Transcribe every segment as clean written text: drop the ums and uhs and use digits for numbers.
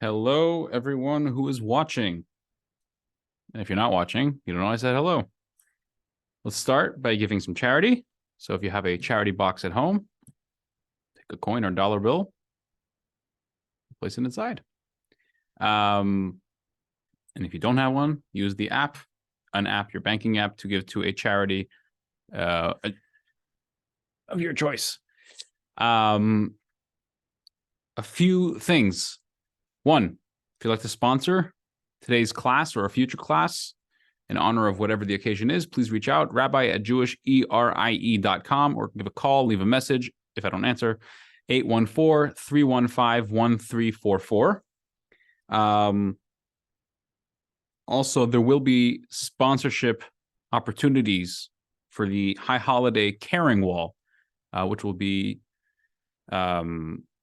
Hello, everyone who is watching. And if you're not watching, you don't know I said hello. Let's start by giving some charity. So if you have a charity box at home, take a coin or dollar bill, place it inside. And if you don't have one, use the app, your banking app, to give to a charity of your choice. A few things. One, if you'd like to sponsor today's class or a future class in honor of whatever the occasion is, please reach out, rabbi@jewisherie.com, or give a call, leave a message if I don't answer, 814-315-1344. Also, there will be sponsorship opportunities for the High Holiday Caring Wall, which will be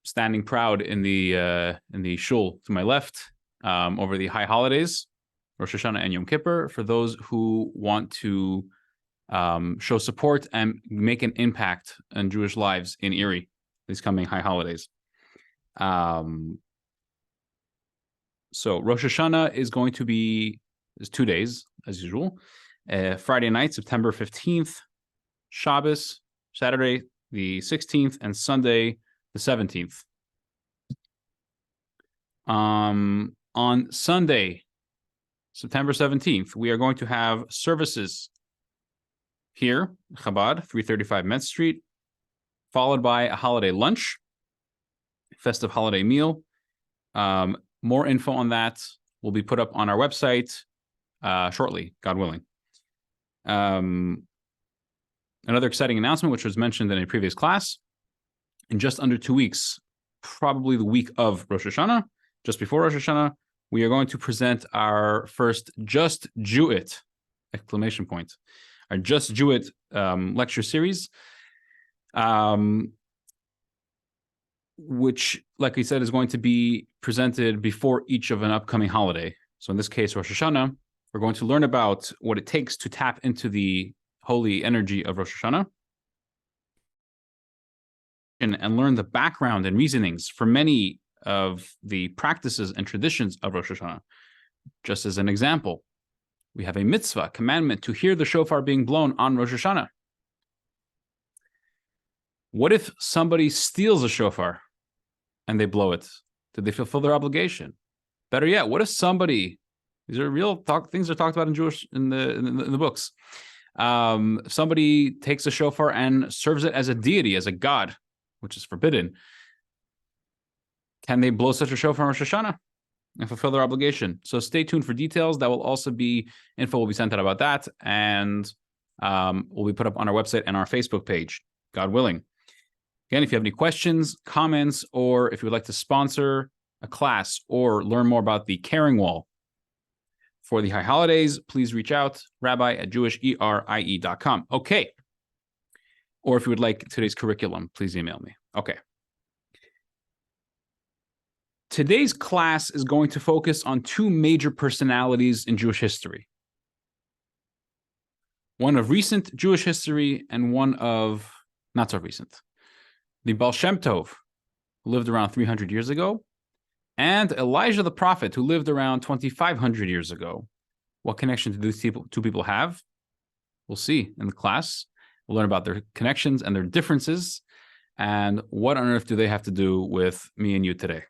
standing proud in the shul to my left over the high holidays, Rosh Hashanah and Yom Kippur, for those who want to show support and make an impact on Jewish lives in Erie these coming high holidays. So Rosh Hashanah is going to be 2 days, as usual. Friday night, September 15th, Shabbos, Saturday the 16th, and Sunday the 17th. On Sunday, September 17th, we are going to have services here, Chabad, 335 Met Street, followed by a holiday lunch, festive holiday meal. More info on that will be put up on our website shortly, God willing. Another exciting announcement, which was mentioned in a previous class, in just under 2 weeks, probably the week of Rosh Hashanah, just before Rosh Hashanah, we are going to present our first Just Jew It! Our Just Jew It! Lecture series, which, like we said, is going to be presented before each of an upcoming holiday. So in this case, Rosh Hashanah, we're going to learn about what it takes to tap into the holy energy of Rosh Hashanah and learn the background and reasonings for many of the practices and traditions of Rosh Hashanah. Just as an example, we have a mitzvah, commandment, to hear the shofar being blown on Rosh Hashanah. What if somebody steals a shofar and they blow it? Did they fulfill their obligation? Better yet, what if somebody, these are real things are talked about in Jewish in the books. Somebody takes a shofar and serves it as a deity, as a god, which is forbidden. Can they blow such a shofar on Rosh Hashanah and fulfill their obligation? So stay tuned for details. That will also be, info will be sent out about that, and will be put up on our website and our Facebook page, God willing. Again, if you have any questions, comments, or if you would like to sponsor a class or learn more about the Caring Wall for the high holidays, please reach out, rabbi@jewisherie.com. Okay. Or if you would like today's curriculum, please email me. Okay. Today's class is going to focus on two major personalities in Jewish history. One of recent Jewish history and one of not so recent. The Baal Shem Tov, who lived around 300 years ago, and Elijah the prophet, who lived around 2,500 years ago. What connection do these two people have? We'll see in the class. We'll learn about their connections and their differences, and what on earth do they have to do with me and you today.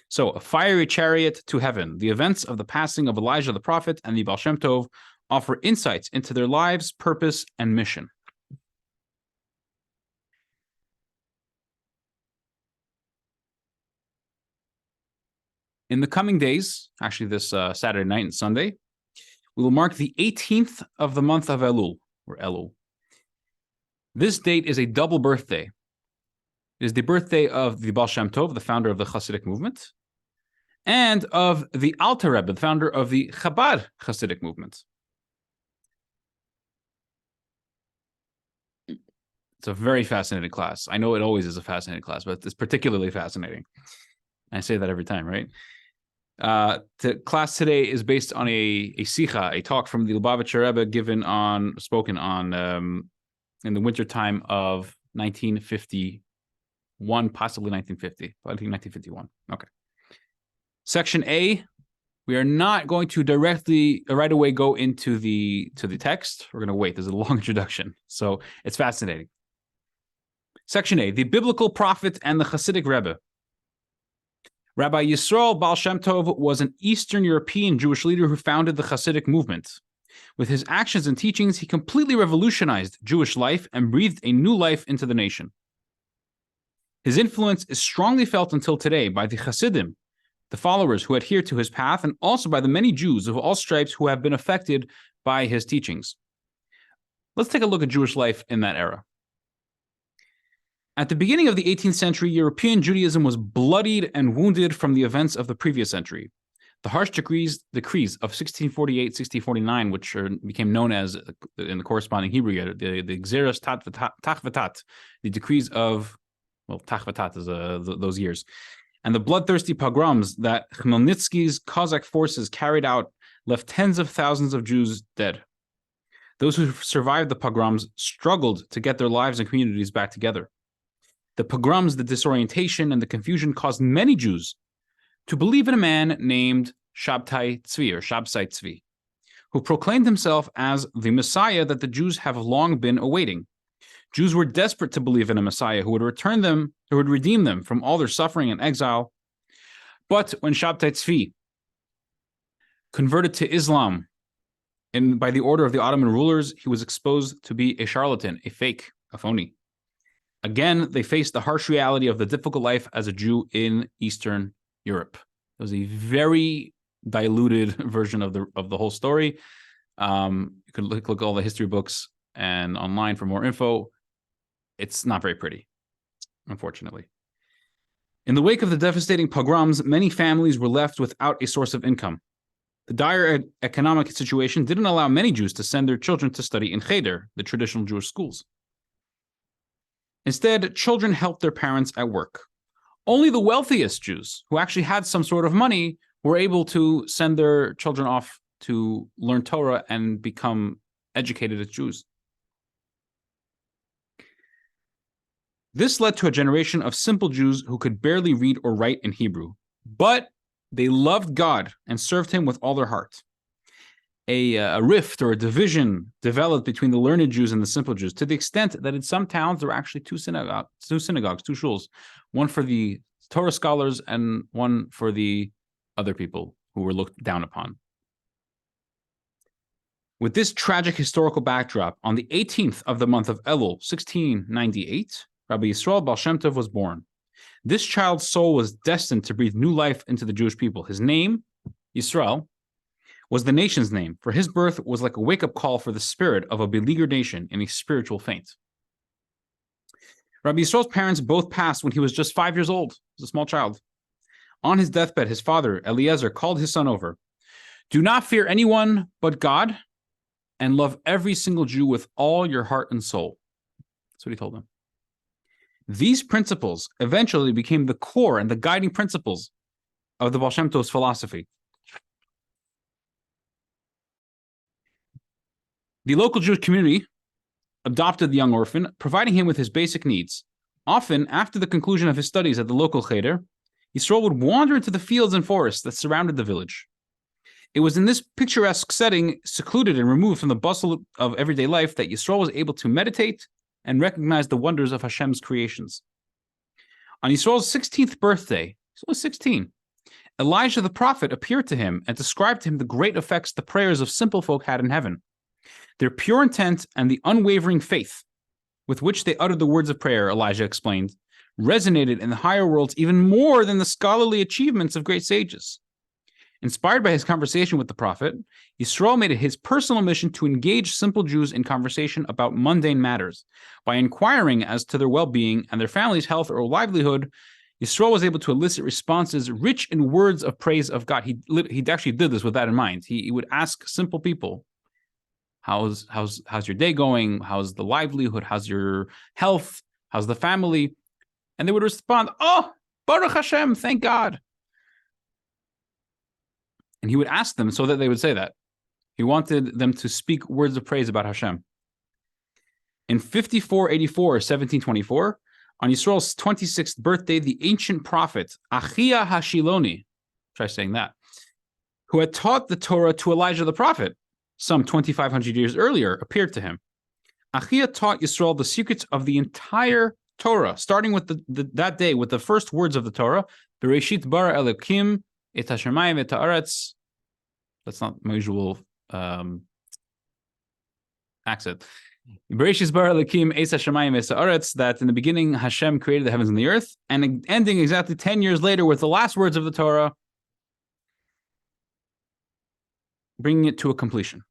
So, a fiery chariot to heaven. The events of the passing of Elijah the prophet and the Baal Shem Tov offer insights into their lives, purpose, and mission. In the coming days, actually this Saturday night and Sunday, we will mark the 18th of the month of Elul, or Elul. This date is a double birthday. It is the birthday of the Baal Shem Tov, the founder of the Hasidic movement, and of the Alter Rebbe, the founder of the Chabad Hasidic movement. It's a very fascinating class. I know it always is a fascinating class, but it's particularly fascinating. I say that every time, right? The class today is based on a sicha, a talk from the Lubavitcher Rebbe spoken on in the wintertime of 1951, possibly 1950. I think 1951. Okay. Section A, we are not going to directly right away go into the text. We're going to wait. There's a long introduction, so it's fascinating. Section A, the biblical prophet and the Hasidic Rebbe. Rabbi Yisrael Baal Shem Tov was an Eastern European Jewish leader who founded the Hasidic movement. With his actions and teachings, he completely revolutionized Jewish life and breathed a new life into the nation. His influence is strongly felt until today by the Hasidim, the followers who adhere to his path, and also by the many Jews of all stripes who have been affected by his teachings. Let's take a look at Jewish life in that era. At the beginning of the 18th century, European Judaism was bloodied and wounded from the events of the previous century. The harsh decrees of 1648, 1649, which became known as, in the corresponding Hebrew, the Gzeras Tach V'Tat, the decrees of, well, Tach V'Tat is those years, and the bloodthirsty pogroms that Khmelnytsky's Cossack forces carried out left tens of thousands of Jews dead. Those who survived the pogroms struggled to get their lives and communities back together. The pogroms, the disorientation, and the confusion caused many Jews to believe in a man named Shabtai Tzvi, or Shabtai Tzvi, who proclaimed himself as the Messiah that the Jews have long been awaiting. Jews were desperate to believe in a Messiah who would redeem them from all their suffering and exile. But when Shabtai Tzvi converted to Islam by the order of the Ottoman rulers, he was exposed to be a charlatan, a fake, a phony. Again, they faced the harsh reality of the difficult life as a Jew in Eastern Europe. It was a very diluted version of the whole story. You can look at all the history books and online for more info. It's not very pretty, unfortunately. In the wake of the devastating pogroms, many families were left without a source of income. The dire economic situation didn't allow many Jews to send their children to study in cheder, the traditional Jewish schools. Instead, children helped their parents at work. Only the wealthiest Jews, who actually had some sort of money, were able to send their children off to learn Torah and become educated as Jews. This led to a generation of simple Jews who could barely read or write in Hebrew, but they loved God and served him with all their heart. A rift or a division developed between the learned Jews and the simple Jews, to the extent that in some towns there were actually two synagogues, two shuls, one for the Torah scholars and one for the other people who were looked down upon. With this tragic historical backdrop, on the 18th of the month of Elul, 1698, Rabbi Yisrael Baal Shem Tov was born. This child's soul was destined to breathe new life into the Jewish people. His name, Yisrael, was the nation's name, for his birth was like a wake-up call for the spirit of a beleaguered nation in a spiritual faint. Rabbi Yisrael's parents both passed when he was just 5 years old. He was a small child. On his deathbed, his father, Eliezer, called his son over. Do not fear anyone but God, and love every single Jew with all your heart and soul. That's what he told them. These principles eventually became the core and the guiding principles of the Baal Shem Tov's philosophy. The local Jewish community adopted the young orphan, providing him with his basic needs. Often, after the conclusion of his studies at the local cheder, Yisrael would wander into the fields and forests that surrounded the village. It was in this picturesque setting, secluded and removed from the bustle of everyday life, that Yisrael was able to meditate and recognize the wonders of Hashem's creations. On Yisrael's 16th birthday, he was 16, Elijah the prophet appeared to him and described to him the great effects the prayers of simple folk had in heaven. Their pure intent and the unwavering faith with which they uttered the words of prayer, Elijah explained, resonated in the higher worlds even more than the scholarly achievements of great sages. Inspired by his conversation with the prophet, Yisrael made it his personal mission to engage simple Jews in conversation about mundane matters. By inquiring as to their well-being and their family's health or livelihood, Yisrael was able to elicit responses rich in words of praise of God. He actually did this with that in mind. He would ask simple people, how's your day going? How's the livelihood? How's your health? How's the family? And they would respond, oh, Baruch Hashem, thank God. And he would ask them so that they would say that. He wanted them to speak words of praise about Hashem. In 5484, 1724, on Yisrael's 26th birthday, the ancient prophet, Achia Hashiloni, Try saying that. Who had taught the Torah to Elijah the prophet, some 2,500 years earlier, appeared to him. Achia taught Yisrael the secrets of the entire Torah, starting with that day with the first words of the Torah. Bereshit bara Elokim et hashamayim et haaretz. That's not my usual accent. Bereshit bara Elokim et hashamayim et haaretz. That in the beginning Hashem created the heavens and the earth, and ending exactly 10 years later with the last words of the Torah, bringing it to a completion.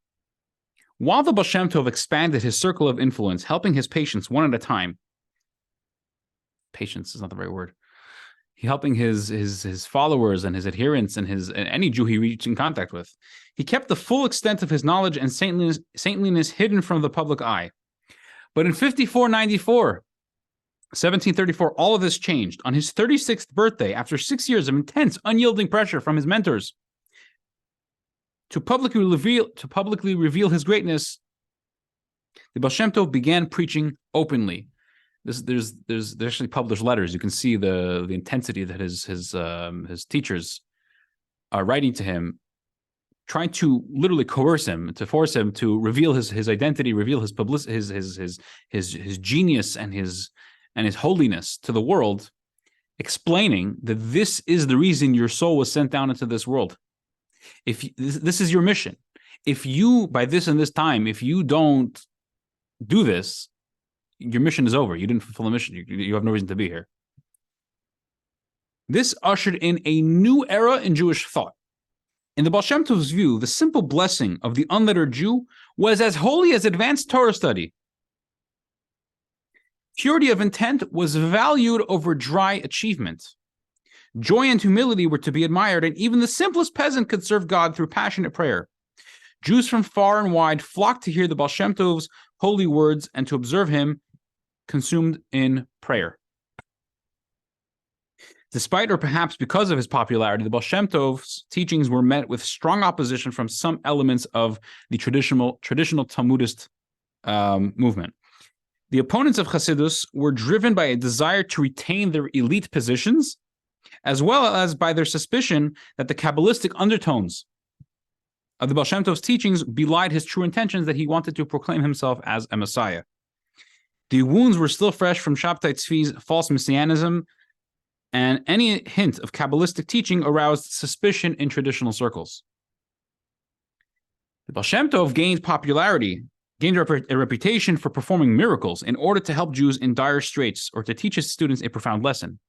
While the Baal Shem Tov expanded his circle of influence, helping his patients one at a time, patience is not the right word, helping his followers and his adherents and any Jew he reached in contact with, he kept the full extent of his knowledge and saintliness hidden from the public eye. But in 1734, all of this changed. On his 36th birthday, after 6 years of intense, unyielding pressure from his mentors, to publicly reveal his greatness, the Baal Shem Tov began preaching openly. There's actually published letters. You can see the intensity that his teachers are writing to him, trying to literally coerce him, to force him to reveal his identity, reveal his genius and his holiness to the world, explaining that this is the reason your soul was sent down into this world. If this is your mission, if you, by this and this time, if you don't do this, your mission is over. You didn't fulfill the mission. You have no reason to be here. This ushered in a new era in Jewish thought. In the Baal Shem Tov's view, the simple blessing of the unlettered Jew was as holy as advanced Torah study. Purity of intent was valued over dry achievement. Joy and humility were to be admired, and even the simplest peasant could serve God through passionate prayer. Jews from far and wide flocked to hear the Baal Shem Tov's holy words and to observe him consumed in prayer. Despite or perhaps because of his popularity, the Baal Shem Tov's teachings were met with strong opposition from some elements of the traditional Talmudist movement. The opponents of Hasidus were driven by a desire to retain their elite positions, as well as by their suspicion that the Kabbalistic undertones of the Baal Shem Tov's teachings belied his true intentions, that he wanted to proclaim himself as a Messiah. The wounds were still fresh from Shabtai Tzvi's false messianism, and any hint of Kabbalistic teaching aroused suspicion in traditional circles. The Baal Shem Tov gained a reputation for performing miracles in order to help Jews in dire straits or to teach his students a profound lesson.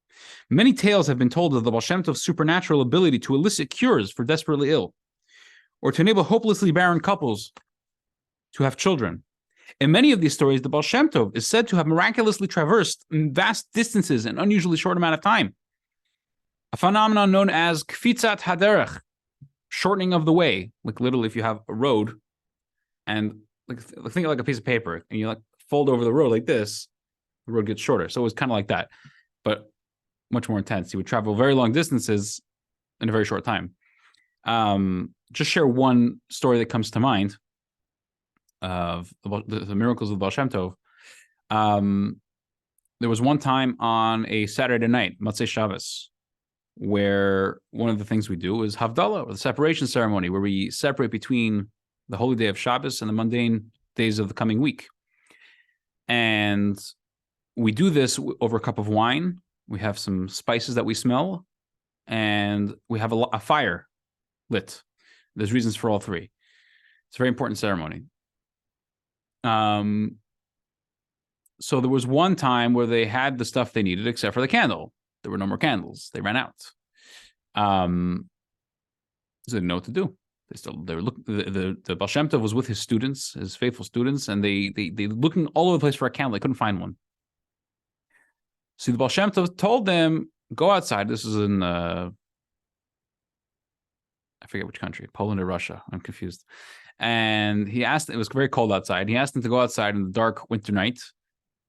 Many tales have been told of the Baal Shem Tov's supernatural ability to elicit cures for desperately ill, or to enable hopelessly barren couples to have children. In many of these stories, the Baal Shem Tov is said to have miraculously traversed vast distances in an unusually short amount of time. A phenomenon known as kfitzat haderech, shortening of the way. Like literally, if you have a road and think of like a piece of paper and you fold over the road like this, the road gets shorter. So it was kind of like that, but much more intense. He would travel very long distances in a very short time. Just share one story that comes to mind of the miracles of the Baal Shem Tov. There was one time on a Saturday night, Motzei Shabbos, where one of the things we do is Havdalah, or the separation ceremony, where we separate between the holy day of Shabbos and the mundane days of the coming week. And we do this over a cup of wine. We have some spices that we smell, and we have a fire lit. There's reasons for all three. It's a very important ceremony. So there was one time where they had the stuff they needed except for the candle. There were no more candles. They ran out. So they didn't know what to do. They were looking. The Baal Shem Tov was with his students, his faithful students, and they looking all over the place for a candle. They couldn't find one. So the Baal Shem Tov told them, go outside. This is in I forget which country, Poland or Russia. I'm confused. And he asked, it was very cold outside. He asked them to go outside in the dark winter night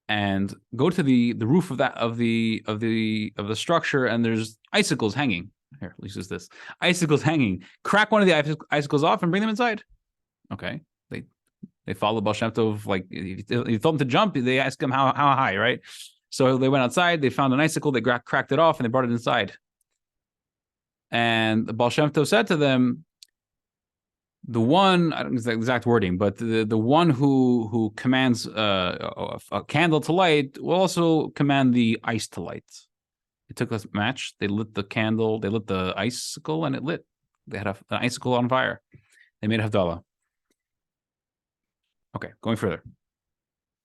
and go to the roof of the structure, and there's icicles hanging. Here, at least it's this. Icicles hanging. Crack one of the icicles off and bring them inside. Okay. They follow Baal Shem Tov, like he told them to jump, they asked him how high, right? So they went outside, they found an icicle, they cracked it off, and they brought it inside. And the Baal Shem Tov said to them, the one, I don't know the exact wording, but the one who commands a candle to light will also command the ice to light. They took a match, they lit the candle, they lit the icicle, and it lit. They had an icicle on fire. They made Havdalah. Okay, going further.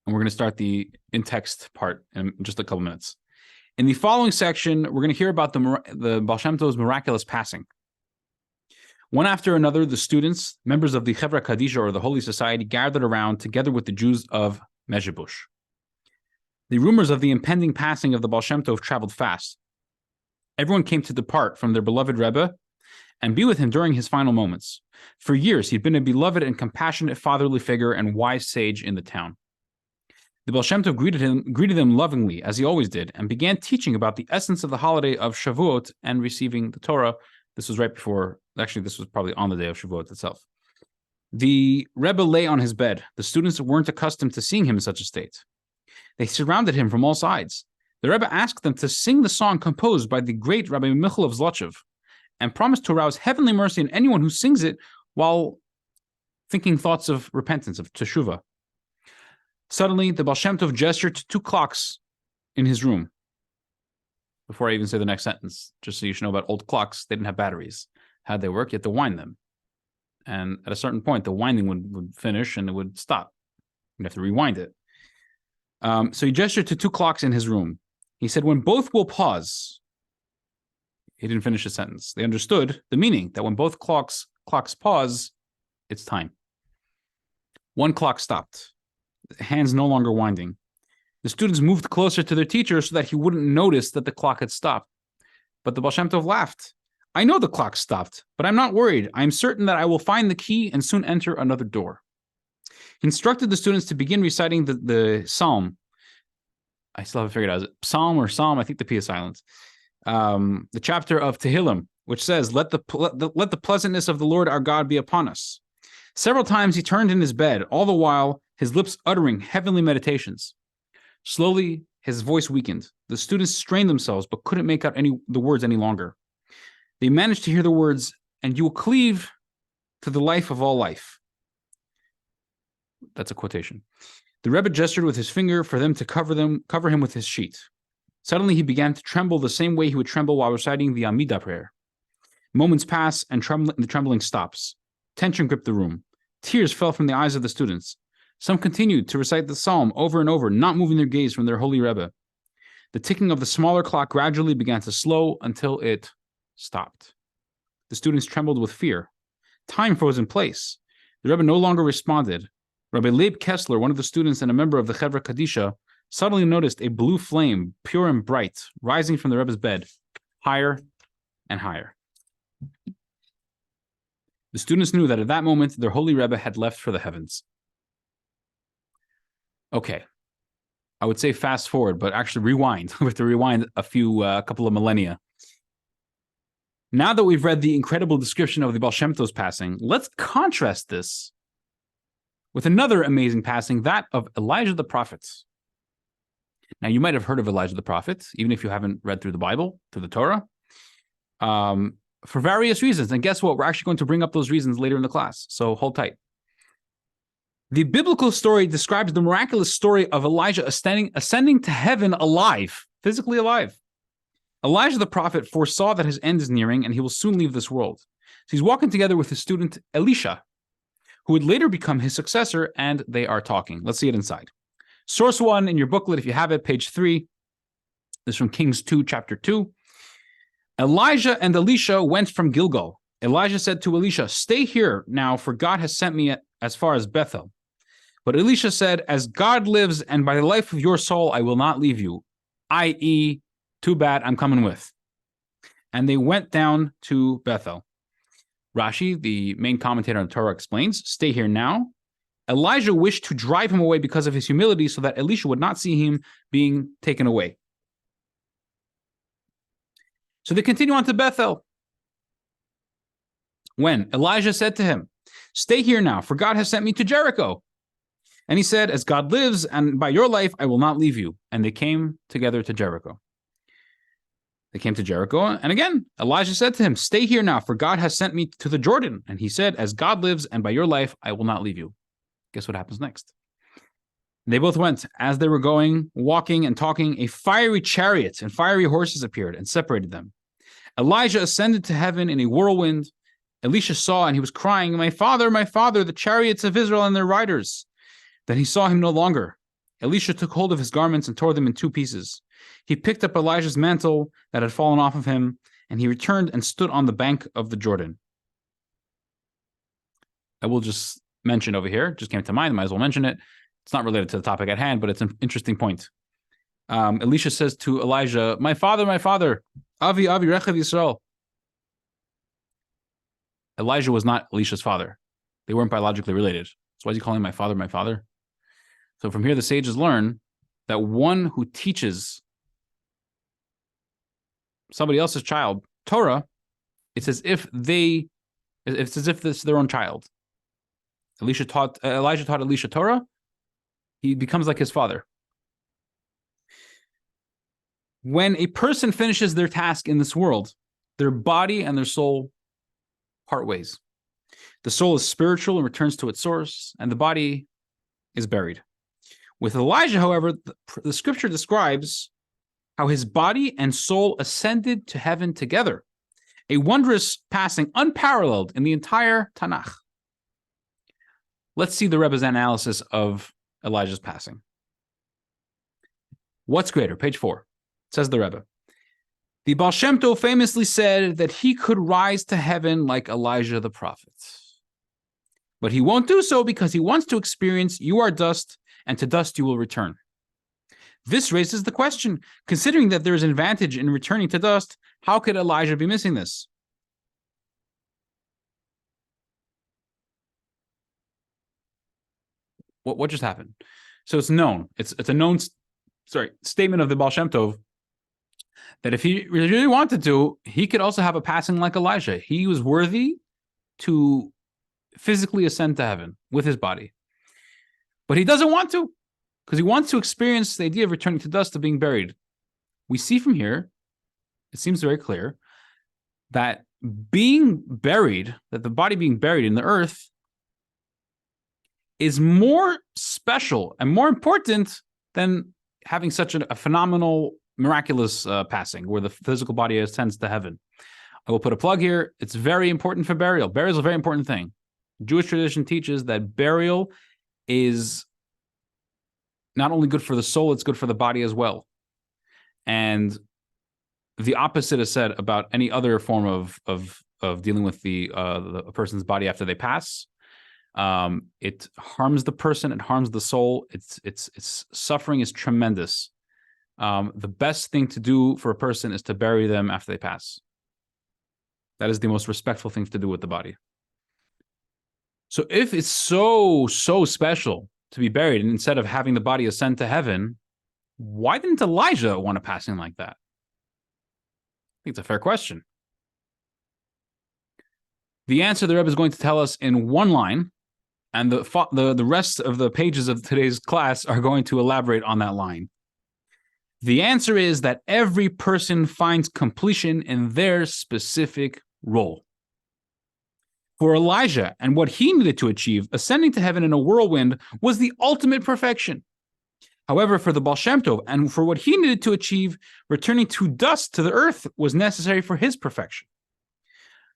And we're going to start the in-text part in just a couple minutes. In the following section, we're going to hear about the Baal Shem Tov's miraculous passing. One after another, the students, members of the Chevra Kadisha, or the Holy Society, gathered around together with the Jews of Mezhebush. The rumors of the impending passing of the Baal Shem Tov traveled fast. Everyone came to depart from their beloved Rebbe and be with him during his final moments. For years, he'd been a beloved and compassionate fatherly figure and wise sage in the town. The Baal Shem Tov greeted them lovingly, as he always did, and began teaching about the essence of the holiday of Shavuot and receiving the Torah. This was right before, actually, this was probably on the day of Shavuot itself. The Rebbe lay on his bed. The students weren't accustomed to seeing him in such a state. They surrounded him from all sides. The Rebbe asked them to sing the song composed by the great Rabbi Michal of Zlotchev and promised to arouse heavenly mercy in anyone who sings it while thinking thoughts of repentance, of teshuvah. Suddenly, the Baal Shem Tov gestured to 2 clocks in his room. Before I even say the next sentence, just so you should know about old clocks, they didn't have batteries. How'd they work? You had to wind them. And at a certain point, the winding would finish and it would stop. You'd have to rewind it. So he gestured to 2 clocks in his room. He said, when both will pause. He didn't finish the sentence. They understood the meaning that when both clocks pause, it's time. 1 clock stopped. Hands no longer winding. The students moved closer to their teacher so that he wouldn't notice that the clock had stopped. But the Baal Shem Tov laughed. I know the clock stopped, but I'm not worried. I am certain that I will find the key and soon enter another door. He instructed the students to begin reciting the psalm. I still haven't figured out, is it psalm or psalm? I think the P is silent. The chapter of Tehillim, which says, let the pleasantness of the Lord our God be upon us. Several times he turned in his bed, all the while his lips uttering heavenly meditations. Slowly, his voice weakened. The students strained themselves, but couldn't make out the words any longer. They managed to hear the words, and you will cleave to the life of all life. That's a quotation. The Rebbe gestured with his finger for them to cover him with his sheet. Suddenly, he began to tremble the same way he would tremble while reciting the Amidah prayer. Moments pass, and the trembling stops. Tension gripped the room. Tears fell from the eyes of the students. Some continued to recite the psalm over and over, not moving their gaze from their holy Rebbe. The ticking of the smaller clock gradually began to slow until it stopped. The students trembled with fear. Time froze in place. The Rebbe no longer responded. Rabbi Leib Kessler, one of the students and a member of the Chevra Kadisha, suddenly noticed a blue flame, pure and bright, rising from the Rebbe's bed, higher and higher. The students knew that at that moment, their holy Rebbe had left for the heavens. Okay, I would say fast forward, but actually rewind. We have to rewind a couple of millennia. Now that we've read the incredible description of the Baal Shem Tov's passing, let's contrast this with another amazing passing, that of Elijah the prophet. Now, you might have heard of Elijah the prophet, even if you haven't read through the Bible, through the Torah, for various reasons. And guess what? We're actually going to bring up those reasons later in the class, so hold tight. The biblical story describes the miraculous story of Elijah ascending to heaven alive, physically alive. Elijah the prophet foresaw that his end is nearing and he will soon leave this world. So he's walking together with his student Elisha, who would later become his successor, and they are talking. Let's see it inside. Source 1 in your booklet, if you have it, page 3. This is from Kings 2, chapter 2. Elijah and Elisha went from Gilgal. Elijah said to Elisha, stay here now, for God has sent me as far as Bethel. But Elisha said, as God lives and by the life of your soul, I will not leave you, i.e., too bad, I'm coming with. And they went down to Bethel. Rashi, the main commentator on Torah, explains, stay here now. Elijah wished to drive him away because of his humility so that Elisha would not see him being taken away. So they continue on to Bethel. When Elijah said to him, stay here now, for God has sent me to Jericho. And he said, as God lives, and by your life, I will not leave you. And they came together to Jericho. They came to Jericho, and again, Elijah said to him, "Stay here now, for God has sent me to the Jordan." And he said, "As God lives, and by your life, I will not leave you." Guess what happens next? They both went. As they were going, walking and talking, a fiery chariot and fiery horses appeared and separated them. Elijah ascended to heaven in a whirlwind. Elisha saw, and he was crying, my father, the chariots of Israel and their riders." Then he saw him no longer. Elisha took hold of his garments and tore them in two pieces. He picked up Elijah's mantle that had fallen off of him, and he returned and stood on the bank of the Jordan. I will just mention over here, just came to mind, might as well mention it. It's not related to the topic at hand, but it's an interesting point. Elisha says to Elijah, my father, Avi, Rechav Yisrael. Elijah was not Elisha's father. They weren't biologically related. So why is he calling my father? So from here, the sages learn that one who teaches somebody else's child Torah, it's as if this is their own child. Elijah taught Elisha Torah. He becomes like his father. When a person finishes their task in this world, their body and their soul part ways. The soul is spiritual and returns to its source, and the body is buried. With Elijah, however, the scripture describes how his body and soul ascended to heaven together, a wondrous passing unparalleled in the entire Tanakh. Let's see the Rebbe's analysis of Elijah's passing. What's greater? Page 4. Says the Rebbe. The Baal Shem Tov famously said that he could rise to heaven like Elijah the prophet. But he won't do so because he wants to experience, you are dust, and to dust you will return. This raises the question, considering that there is an advantage in returning to dust, how could Elijah be missing this? What just happened? So it's known. It's a known statement of the Baal Shem Tov that if he really wanted to, he could also have a passing like Elijah. He was worthy to physically ascend to heaven with his body. But he doesn't want to, because he wants to experience the idea of returning to dust, of being buried. We see from here, it seems very clear, that being buried, that the body being buried in the earth, is more special and more important than having such a phenomenal, miraculous passing, where the physical body ascends to heaven. I will put a plug here. It's very important for burial. Burial is a very important thing. Jewish tradition teaches that burial is not only good for the soul, it's good for the body as well. And the opposite is said about any other form of dealing with the person's body after they pass. It harms the person, it harms the soul. Its suffering is tremendous. The best thing to do for a person is to bury them after they pass. That is the most respectful thing to do with the body. So if it's so special to be buried, and instead of having the body ascend to heaven, why didn't Elijah want a passing like that? I think it's a fair question. The answer the Rebbe is going to tell us in one line, and the rest of the pages of today's class are going to elaborate on that line. The answer is that every person finds completion in their specific role. For Elijah and what he needed to achieve, ascending to heaven in a whirlwind was the ultimate perfection. However, for the Baal Shem Tov and for what he needed to achieve, returning to dust to the earth was necessary for his perfection.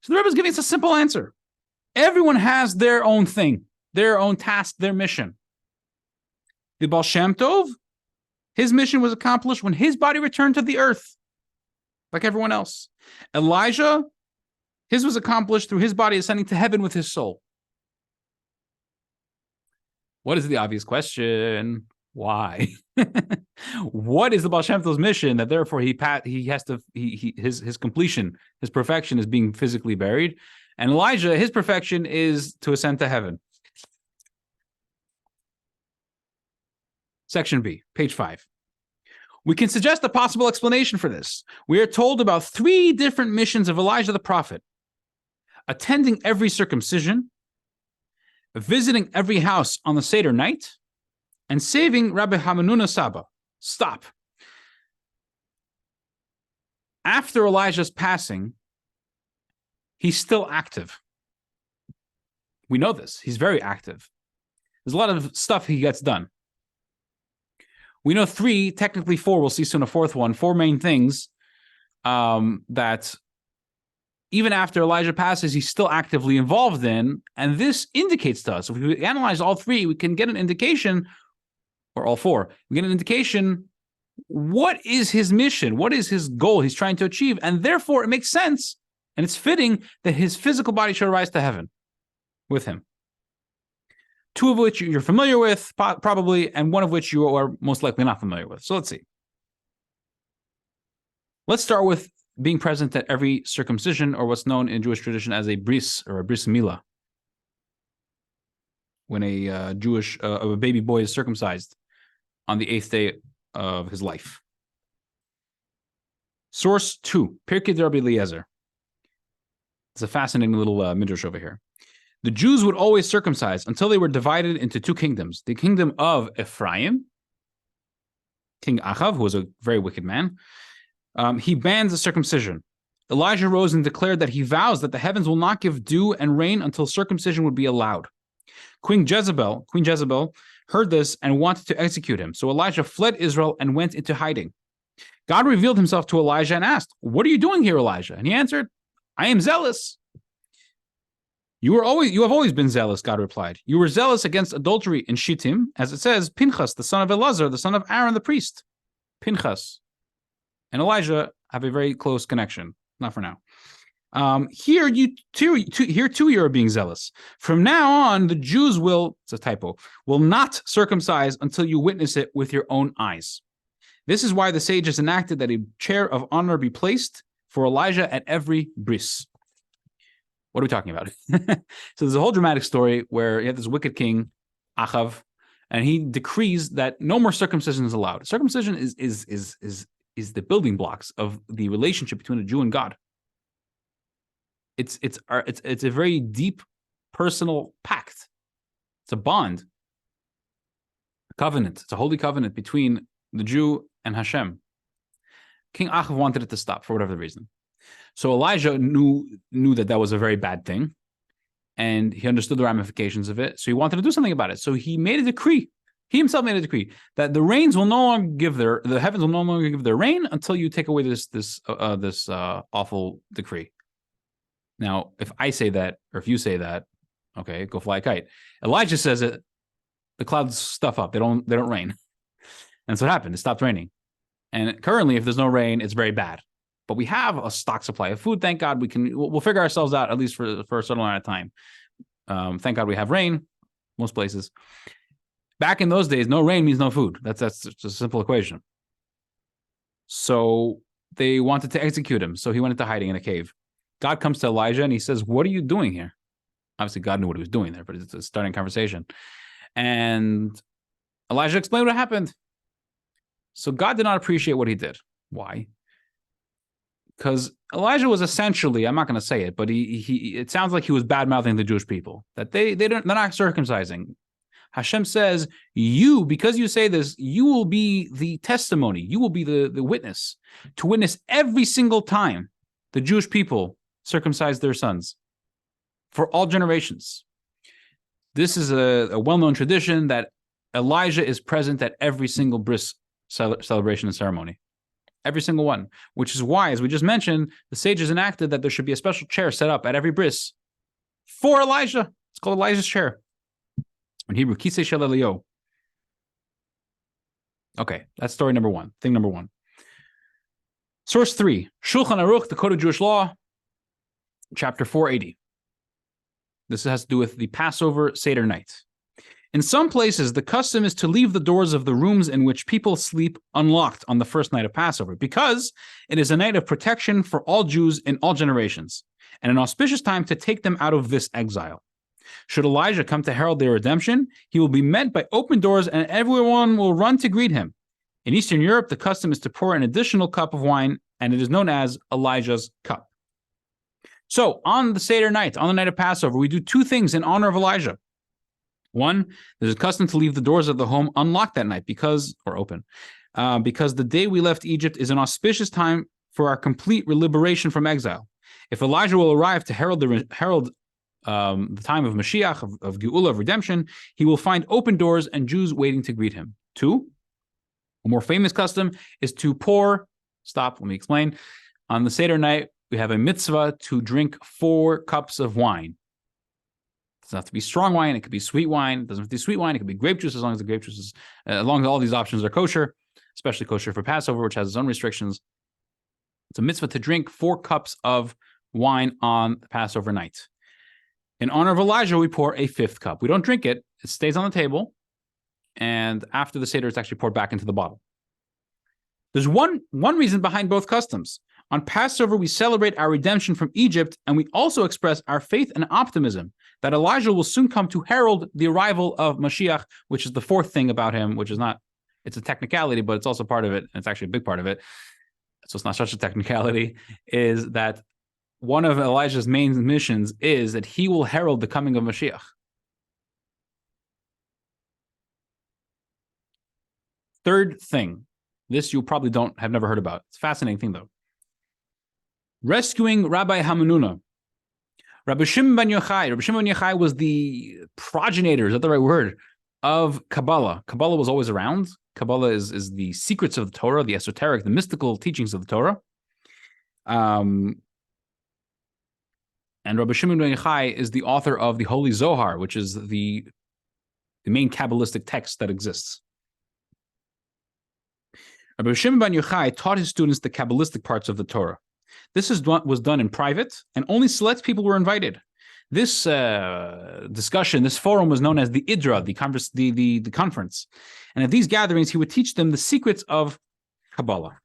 So the Rebbe is giving us a simple answer. Everyone has their own thing, their own task, their mission. The Baal Shem Tov, his mission was accomplished when his body returned to the earth, like everyone else. Elijah, his was accomplished through his body ascending to heaven with his soul. What is the obvious question? Why? What is the Baal Shem Tov's mission that therefore his completion, his perfection is being physically buried, and Elijah, his perfection is to ascend to heaven? Section B, page 5. We can suggest a possible explanation for this. We are told about 3 different missions of Elijah the prophet: attending every circumcision, visiting every house on the Seder night, and saving Rabbi Hamanuna Saba. Stop. after Elijah's passing, he's still active. We know this. He's very active. There's a lot of stuff he gets done. We know 3, technically 4, we'll see soon a 4th one, 4 main things that even after Elijah passes, he's still actively involved in, and this indicates to us, if we analyze all 3, we can get an indication, or all 4, we get an indication, what is his mission? What is his goal he's trying to achieve? And therefore, it makes sense, and it's fitting that his physical body should rise to heaven with him. 2 of which you're familiar with, probably, and 1 of which you are most likely not familiar with. So let's see. Let's start with being present at every circumcision, or what's known in Jewish tradition as a bris, or a bris milah. When a a baby boy is circumcised on the 8th day of his life. Source 2, Pirkei de Rabbi Eliezer. It's a fascinating little midrash over here. The Jews would always circumcise until they were divided into 2 kingdoms. The kingdom of Ephraim, King Achav, who was a very wicked man, he bans the circumcision. Elijah rose and declared that he vows that the heavens will not give dew and rain until circumcision would be allowed. Queen Jezebel heard this and wanted to execute him. So Elijah fled Israel and went into hiding. God revealed himself to Elijah and asked, "What are you doing here, Elijah?" And he answered, "I am zealous." You have always been zealous," God replied. "You were zealous against adultery in Shittim, as it says, Pinchas, the son of Elazar, the son of Aaron the priest." Pinchas and Elijah have a very close connection. Not for now. Here too you are being zealous. From now on, the Jews will not circumcise until you witness it with your own eyes. This is why the sages enacted that a chair of honor be placed for Elijah at every bris. What are we talking about? So there's a whole dramatic story where you have this wicked king, Achav, and he decrees that no more circumcision is allowed. Circumcision is the building blocks of the relationship between a Jew and God. It's a very deep personal pact. It's a bond, a covenant. It's a holy covenant between the Jew and Hashem. King Achav wanted it to stop for whatever reason. So Elijah knew that was a very bad thing, and he understood the ramifications of it. So he wanted to do something about it. So he made a decree. He himself made a decree that the heavens will no longer give their rain until you take away this awful decree. Now, if I say that, or if you say that, okay, go fly a kite. Elijah says it, the clouds stuff up. They don't rain. And that's what happened. It stopped raining. And currently, if there's no rain, it's very bad. But we have a stock supply of food. Thank God we'll figure ourselves out, at least for a certain amount of time. Thank God we have rain, most places. Back in those days, no rain means no food. That's just a simple equation. So they wanted to execute him. So he went into hiding in a cave. God comes to Elijah and he says, "What are you doing here?" Obviously, God knew what he was doing there, but it's a starting conversation. And Elijah explained what happened. So God did not appreciate what he did. Why? Because Elijah was essentially, I'm not going to say it, but it sounds like he was bad-mouthing the Jewish people, that they're not circumcising. Hashem says, because you say this, you will be the testimony, you will be the witness, to witness every single time the Jewish people circumcise their sons for all generations. This is a well-known tradition that Elijah is present at every single bris celebration and ceremony. Every single one, which is why, as we just mentioned, the sages enacted that there should be a special chair set up at every bris for Elijah. It's called Elijah's chair. In Hebrew, Kisei Shel Elio. Okay, that's story number 1, thing number 1. Source 3, Shulchan Aruch, the Code of Jewish Law, chapter 480. This has to do with the Passover Seder night. In some places, the custom is to leave the doors of the rooms in which people sleep unlocked on the first night of Passover, because it is a night of protection for all Jews in all generations, and an auspicious time to take them out of this exile. Should Elijah come to herald their redemption, he will be met by open doors and everyone will run to greet him. In Eastern Europe, the custom is to pour an additional cup of wine, and it is known as Elijah's cup. So, on the Seder night, on the night of Passover, we do 2 things in honor of Elijah. 1, there's a custom to leave the doors of the home unlocked that night because the day we left Egypt is an auspicious time for our complete liberation from exile. If Elijah will arrive to herald the time of Mashiach, of Geula, of redemption, he will find open doors and Jews waiting to greet him. 2, a more famous custom is to pour, let me explain. On the Seder night, we have a mitzvah to drink 4 cups of wine. It doesn't have to be strong wine, it could be sweet wine. It doesn't have to be sweet wine, it could be grape juice, as long as the grape juice is, as long as all these options are kosher, especially kosher for Passover, which has its own restrictions. It's a mitzvah to drink 4 cups of wine on the Passover night. In honor of Elijah, we pour a 5th cup. We don't drink it. It stays on the table. And after the Seder, it's actually poured back into the bottle. There's one reason behind both customs. On Passover, we celebrate our redemption from Egypt, and we also express our faith and optimism that Elijah will soon come to herald the arrival of Mashiach, which is the 4th thing about him, which is not, it's a technicality, but it's also part of it, and it's actually a big part of it. So it's not such a technicality, is that one of Elijah's main missions is that he will herald the coming of Mashiach. Third thing, this you probably have never heard about. It's a fascinating thing, though. Rescuing Rabbi Hamanuna. Rabbi Shimon ben Yochai. Rabbi Shimon ben Yochai was the progenitor, is that the right word, of Kabbalah. Kabbalah was always around. Kabbalah is the secrets of the Torah, the esoteric, the mystical teachings of the Torah. And Rabbi Shimon ben Yochai is the author of the Holy Zohar, which is the main Kabbalistic text that exists. Rabbi Shimon ben Yochai taught his students the Kabbalistic parts of the Torah. This was done in private, and only select people were invited. This discussion, this forum, was known as the Idra, the conference. And at these gatherings, he would teach them the secrets of Kabbalah.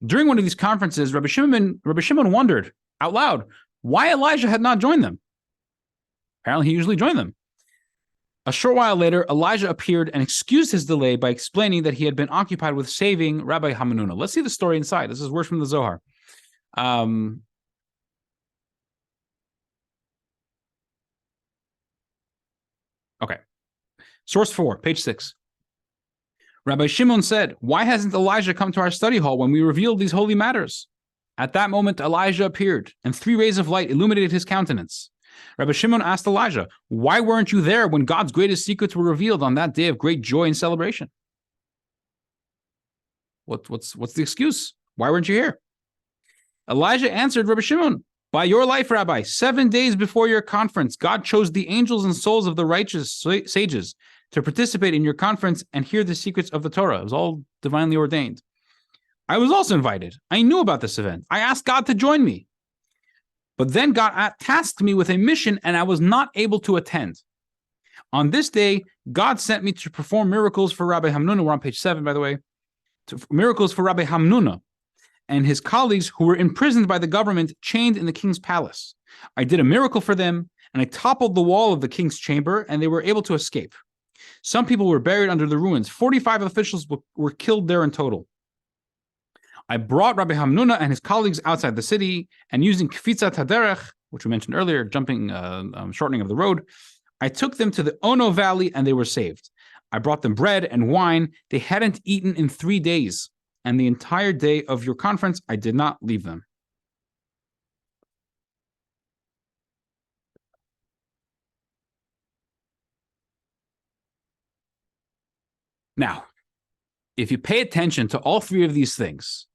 During one of these conferences, Rabbi Shimon wondered out loud why Elijah had not joined them. Apparently, he usually joined them. A short while later, Elijah appeared and excused his delay by explaining that he had been occupied with saving Rabbi Hamanuna. Let's see the story inside. This is words from the Zohar. Okay. Source 4, page 6. Rabbi Shimon said, "Why hasn't Elijah come to our study hall when we revealed these holy matters?" At that moment, Elijah appeared, and 3 rays of light illuminated his countenance. Rabbi Shimon asked Elijah, "Why weren't you there when God's greatest secrets were revealed on that day of great joy and celebration?" What's the excuse? Why weren't you here? Elijah answered Rabbi Shimon, "By your life, Rabbi, 7 days before your conference, God chose the angels and souls of the righteous sages to participate in your conference and hear the secrets of the Torah." It was all divinely ordained. I was also invited. I knew about this event. I asked God to join me. But then God tasked me with a mission, and I was not able to attend. On this day, God sent me to perform miracles for Rabbi Hamnuna. We're on page 7, by the way. Miracles for Rabbi Hamnuna and his colleagues who were imprisoned by the government, chained in the king's palace. I did a miracle for them, and I toppled the wall of the king's chamber, and they were able to escape. Some people were buried under the ruins. 45 officials were killed there in total. I brought Rabbi Hamnuna and his colleagues outside the city, and using kfitzat haderech, which we mentioned earlier, jumping, shortening of the road, I took them to the Ono Valley, and they were saved. I brought them bread and wine they hadn't eaten in 3 days, and the entire day of your conference, I did not leave them. Now, if you pay attention to all 3 of these things,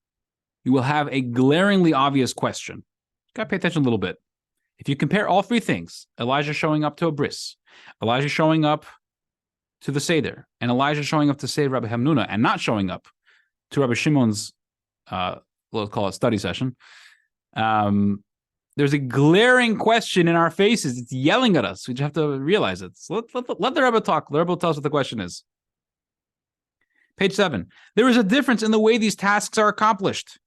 you will have a glaringly obvious question. You got to pay attention a little bit. If you compare all 3 things, Elijah showing up to a bris, Elijah showing up to the Seder, and Elijah showing up to save Rabbi Hamnuna, and not showing up to Rabbi Shimon's, let's call it study session, there's a glaring question in our faces. It's yelling at us. We just have to realize it. So let the Rebbe talk. The Rebbe will tell us what the question is. Page 7. There is a difference in the way these tasks are accomplished.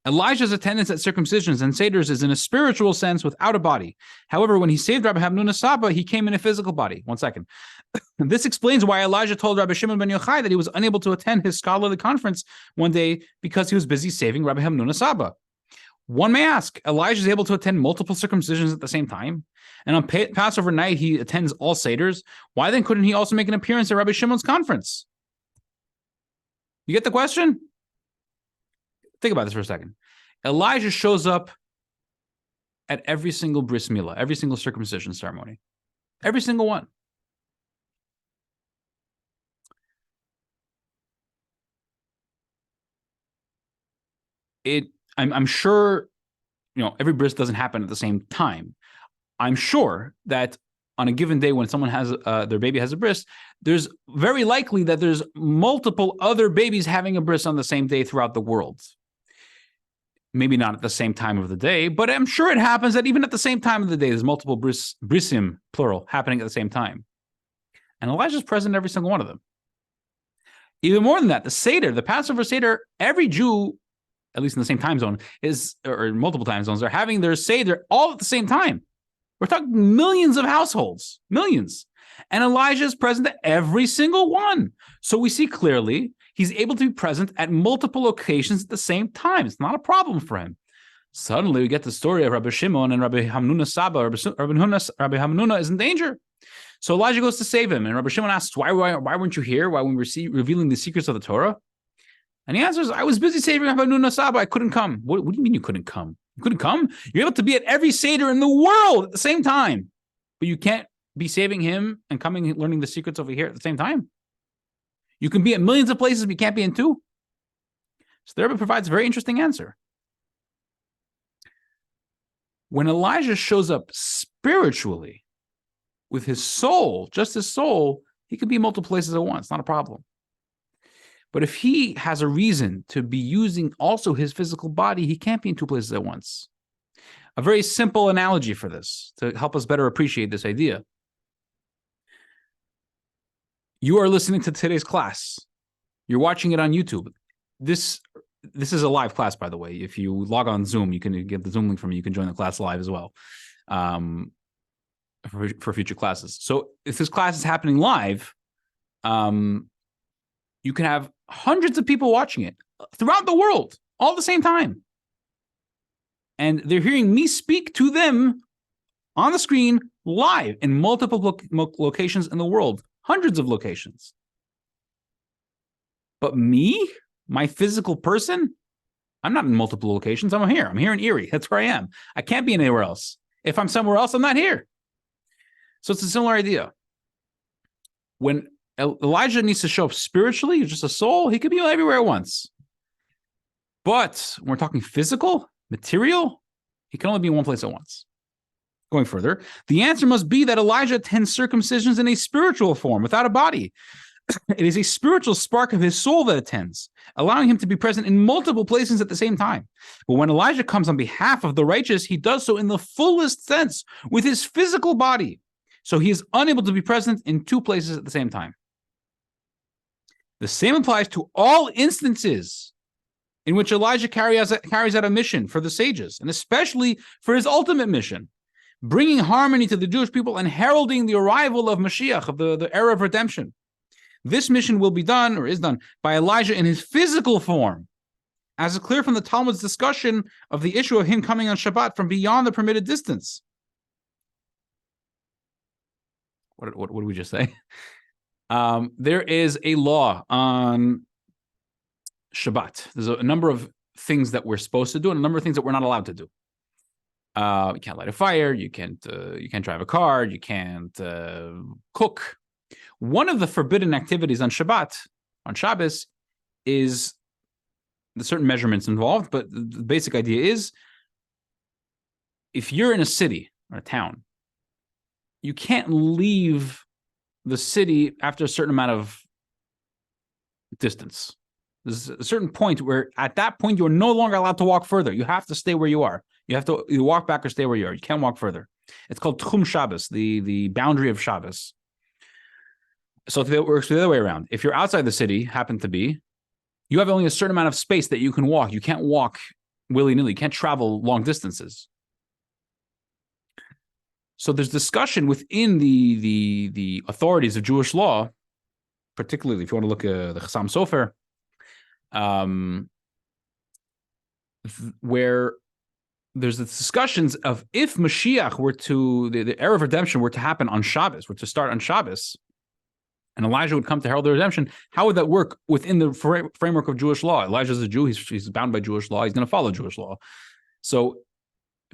Elijah's attendance at circumcisions and seders is in a spiritual sense without a body. However, when he saved Rabbi Hamnuna Saba, he came in a physical body. 1 second. This explains why Elijah told Rabbi Shimon ben Yochai that he was unable to attend his scholarly conference one day because he was busy saving Rabbi Hamnuna Saba. One may ask, Elijah is able to attend multiple circumcisions at the same time, and on Passover night he attends all seders. Why then couldn't he also make an appearance at Rabbi Shimon's conference? You get the question? Think about this for a second. Elijah shows up at every single bris milah, every single circumcision ceremony, every single one. I'm sure, every bris doesn't happen at the same time. I'm sure that on a given day when someone has their baby has a bris, there's very likely that there's multiple other babies having a bris on the same day throughout the world. Maybe not at the same time of the day, but I'm sure it happens that even at the same time of the day, there's multiple brisim, plural, happening at the same time. And Elijah's present in every single one of them. Even more than that, the Seder, the Passover Seder, every Jew, at least in the same time zone, or multiple time zones, are having their Seder all at the same time. We're talking millions of households, millions. And Elijah is present at every single one. So we see clearly he's able to be present at multiple locations at the same time. It's not a problem for him. Suddenly we get the story of Rabbi Shimon and Rabbi Hamnuna Saba. Rabbi Hamnuna is in danger. So Elijah goes to save him. And Rabbi Shimon asks, why weren't you here? Why weren't we revealing the secrets of the Torah? And he answers, I was busy saving Rabbi Hamnuna Saba. I couldn't come. What do you mean you couldn't come? You couldn't come? You're able to be at every Seder in the world at the same time. But you can't be saving him and coming and learning the secrets over here at the same time. You can be at millions of places, but you can't be in two. So the Rebbe provides a very interesting answer. When Elijah shows up spiritually with his soul, just his soul, he can be in multiple places at once, not a problem. But if he has a reason to be using also his physical body, he can't be in two places at once. A very simple analogy for this, to help us better appreciate this idea. You are listening to today's class. You're watching it on YouTube. This is a live class, by the way. If you log on Zoom, you can get the Zoom link from me. You can join the class live as well for future classes. So if this class is happening live, you can have hundreds of people watching it throughout the world all at the same time. And they're hearing me speak to them on the screen live in multiple locations in the world, hundreds of locations. But me, my physical person, I'm not in multiple locations. I'm here. I'm here in Erie. That's where I am. I can't be anywhere else. If I'm somewhere else, I'm not here. So it's a similar idea. When Elijah needs to show up spiritually, just a soul, he could be everywhere at once. But when we're talking physical, material, he can only be in one place at once. Going further, the answer must be that Elijah attends circumcisions in a spiritual form, without a body. It is a spiritual spark of his soul that attends, allowing him to be present in multiple places at the same time. But when Elijah comes on behalf of the righteous, he does so in the fullest sense with his physical body. So he is unable to be present in two places at the same time. The same applies to all instances in which Elijah carries out a mission for the sages, and especially for his ultimate mission, bringing harmony to the Jewish people and heralding the arrival of Mashiach, of the era of redemption. This mission will be done, or is done, by Elijah in his physical form, as is clear from the Talmud's discussion of the issue of him coming on Shabbat from beyond the permitted distance. What did we just say? There is a law on Shabbat. There's a number of things that we're supposed to do and a number of things that we're not allowed to do. You can't light a fire. You can't drive a car. You can't cook. One of the forbidden activities on Shabbat, on Shabbos, is there's certain measurements involved, but the basic idea is if you're in a city or a town, you can't leave the city after a certain amount of distance. There's a certain point where at that point you're no longer allowed to walk further. You have to stay where you are. You have to either walk back or stay where you are. You can't walk further. It's called Tchum Shabbos, the boundary of Shabbos. So it works the other way around. If you're outside the city, happen to be, you have only a certain amount of space that you can walk. You can't walk willy-nilly. You can't travel long distances. So there's discussion within the authorities of Jewish law, particularly if you want to look at the Chassam Sofer, where there's the discussions of if Mashiach were to, the era of redemption were to happen on Shabbos, were to start on Shabbos, and Elijah would come to herald the redemption, how would that work within the framework of Jewish law? Elijah's a Jew. He's bound by Jewish law. He's going to follow Jewish law. So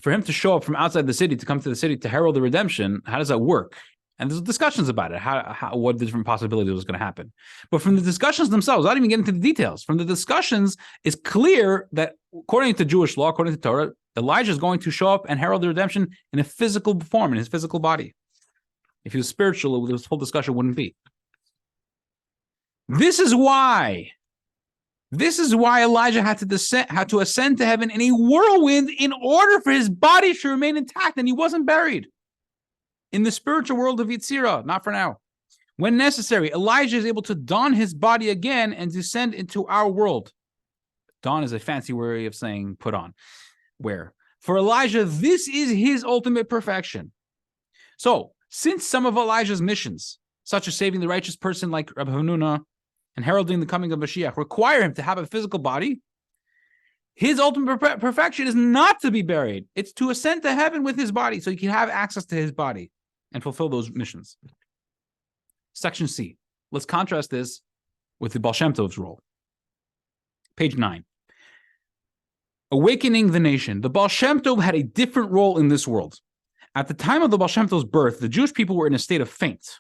for him to show up from outside the city, to come to the city to herald the redemption, how does that work? And there's discussions about it, what different possibilities was going to happen. But from the discussions themselves, not even getting into the details, from the discussions, it's clear that according to Jewish law, according to Torah, Elijah is going to show up and herald the redemption in a physical form, in his physical body. If he was spiritual, this whole discussion wouldn't be. This is why Elijah had to ascend to heaven in a whirlwind in order for his body to remain intact, and he wasn't buried in the spiritual world of Yitzirah, not for now. When necessary, Elijah is able to don his body again and descend into our world. Don is a fancy way of saying put on. Where? For Elijah, this is his ultimate perfection. So, since some of Elijah's missions, such as saving the righteous person like Rabbi Hanuna and heralding the coming of Mashiach, require him to have a physical body, his ultimate perfection is not to be buried. It's to ascend to heaven with his body so he can have access to his body and fulfill those missions. Section C. Let's contrast this with the Baal Shem Tov's role. Page 9. Awakening the nation. The Baal Shem Tov had a different role in this world. At the time of the Baal Shem Tov's birth, the Jewish people were in a state of faint.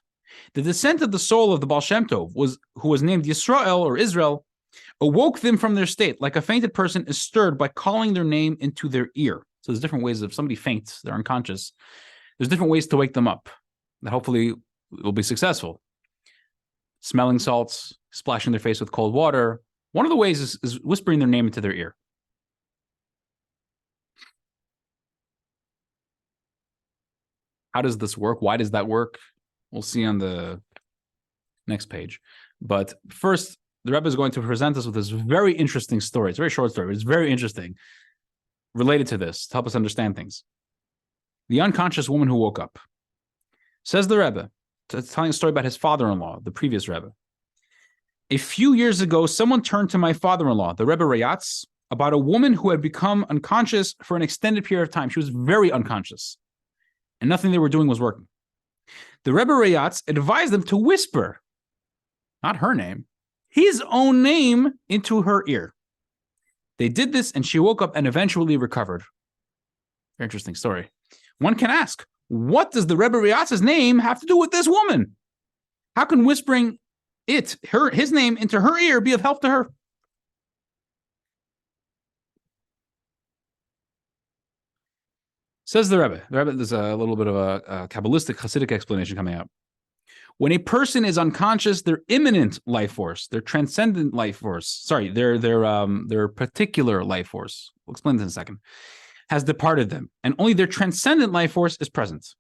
The descent of the soul of the Baal Shem Tov, who was named Yisrael or Israel, awoke them from their state, like a fainted person is stirred by calling their name into their ear. So there's different ways. If somebody faints, they're unconscious, there's different ways to wake them up that hopefully will be successful. Smelling salts, splashing their face with cold water. One of the ways is whispering their name into their ear. How does this work? Why does that work? We'll see on the next page. But first, the Rebbe is going to present us with this very interesting story. It's a very short story, but it's very interesting related to this to help us understand things. The unconscious woman who woke up. Says the Rebbe, telling a story about his father-in-law, the previous Rebbe. A few years ago, someone turned to my father-in-law, the Rebbe Rayatz, about a woman who had become unconscious for an extended period of time. She was very unconscious, and nothing they were doing was working. The Rebbe Rayatz advised them to whisper, not her name, his own name into her ear. They did this, and she woke up and eventually recovered. Very interesting story. One can ask, what does the Rebbe Rayatz's name have to do with this woman? How can whispering his name into her ear be of help to her? Says the Rebbe. There's a little bit of a Kabbalistic, Hasidic explanation coming out. When a person is unconscious, their immanent life force, their transcendent life force, their particular life force, we'll explain this in a second, has departed them, and only their transcendent life force is present.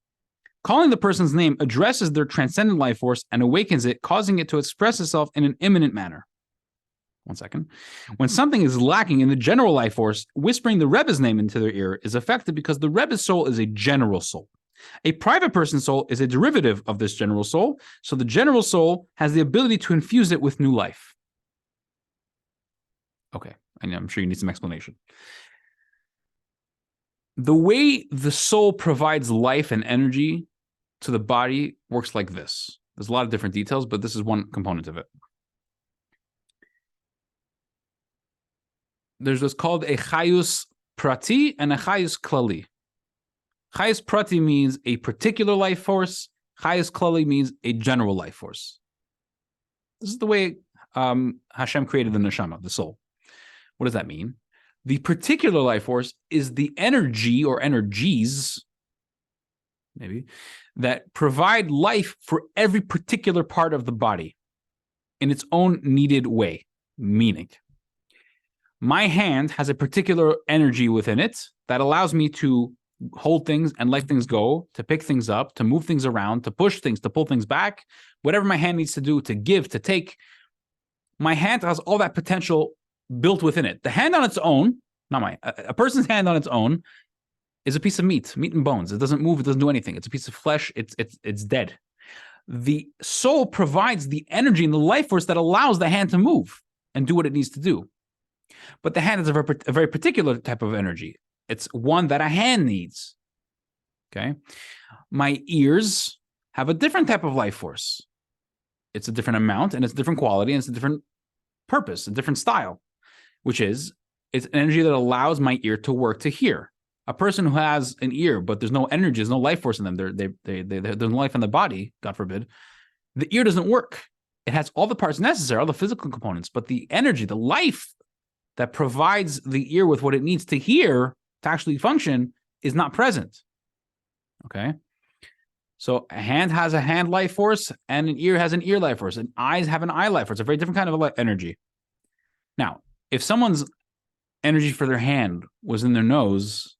Calling the person's name addresses their transcendent life force and awakens it, causing it to express itself in an immanent manner. One second. When something is lacking in the general life force, whispering the Rebbe's name into their ear is effective because the Rebbe's soul is a general soul. A private person's soul is a derivative of this general soul, so the general soul has the ability to infuse it with new life. Okay, I'm sure you need some explanation. The way the soul provides life and energy to the body works like this. There's a lot of different details, but this is one component of it. There's what's called a chayus prati and a chayus klali. Chayus prati means a particular life force. Chayus klali means a general life force. This is the way Hashem created the neshama, the soul. What does that mean? The particular life force is the energy or energies, maybe, that provide life for every particular part of the body in its own needed way. Meaning, my hand has a particular energy within it that allows me to hold things and let things go, to pick things up, to move things around, to push things, to pull things back, whatever my hand needs to do, to give, to take. My hand has all that potential built within it. The hand on its own, a person's hand on its own is a piece of meat and bones. It doesn't move, it doesn't do anything. It's a piece of flesh, it's dead. The soul provides the energy and the life force that allows the hand to move and do what it needs to do. But the hand is a very particular type of energy. It's one that a hand needs. Okay? My ears have a different type of life force. It's a different amount, and it's a different quality, and it's a different purpose, a different style, which is it's energy that allows my ear to work to hear. A person who has an ear, but there's no energy, there's no life force in them, there's no life in the body, God forbid, the ear doesn't work. It has all the parts necessary, all the physical components, but the energy, the life that provides the ear with what it needs to hear, to actually function, is not present. Okay? So a hand has a hand life force, and an ear has an ear life force, and eyes have an eye life force. It's a very different kind of energy. Now, if someone's energy for their hand was in their nose,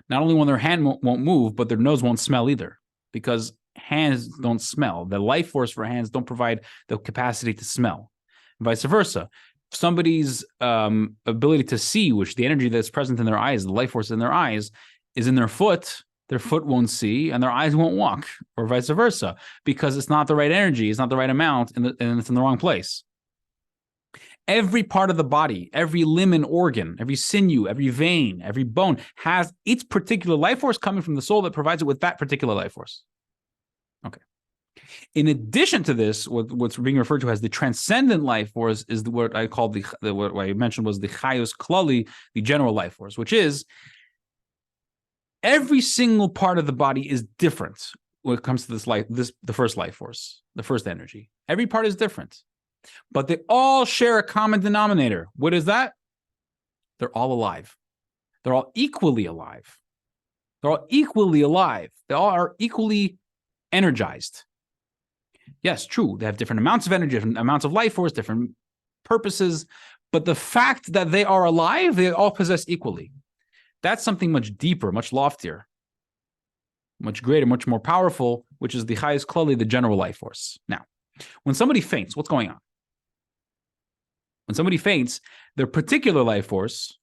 not only will their hand won't move, but their nose won't smell either, because hands don't smell. The life force for hands don't provide the capacity to smell. And vice versa. Somebody's ability to see, which the energy that's present in their eyes, the life force in their eyes, is in their foot won't see, and their eyes won't walk, or vice versa, because it's not the right energy, it's not the right amount, and it's in the wrong place. Every part of the body, every limb and organ, every sinew, every vein, every bone has its particular life force coming from the soul that provides it with that particular life force. Okay. In addition to this, what's being referred to as the transcendent life force is what I call what I mentioned was the chayos klali, the general life force, which is every single part of the body is different when it comes to the first life force, the first energy. Every part is different, but they all share a common denominator. What is that? They're all alive. They're all equally alive. They're all equally alive. They all are equally energized. Yes, true. They have different amounts of energy, different amounts of life force, different purposes, but the fact that they are alive, they all possess equally. That's something much deeper, much loftier, much greater, much more powerful, which is the highest klali, the general life force. Now, when somebody faints, what's going on? When somebody faints, their particular life force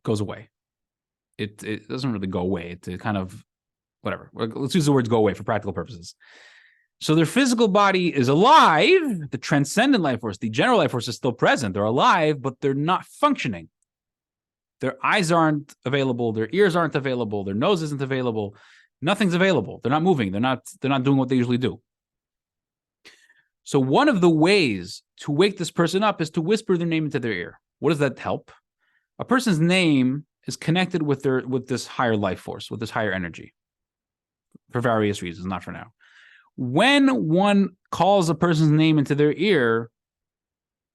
goes away. It doesn't really go away. It kind of, whatever. Let's use the words go away for practical purposes. So their physical body is alive. The transcendent life force, the general life force is still present. They're alive, but they're not functioning. Their eyes aren't available. Their ears aren't available. Their nose isn't available. Nothing's available. They're not moving. They're not doing what they usually do. So one of the ways to wake this person up is to whisper their name into their ear. What does that help? A person's name is connected with this higher life force, with this higher energy, for various reasons, not for now. When one calls a person's name into their ear,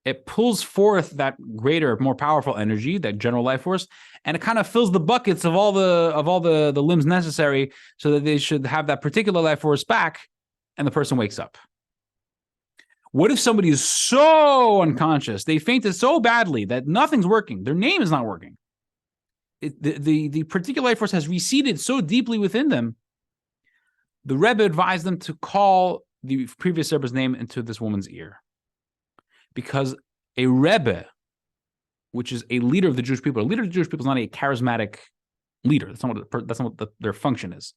it pulls forth that greater, more powerful energy, that general life force, and it kind of fills the buckets of all the limbs necessary so that they should have that particular life force back, and the person wakes up. What if somebody is so unconscious, they fainted so badly that nothing's working, their name is not working? The particular life force has receded so deeply within them. The Rebbe advised them to call the previous Rebbe's name into this woman's ear. Because a Rebbe, which is a leader of the Jewish people, a leader of the Jewish people is not a charismatic leader. That's not what their function is.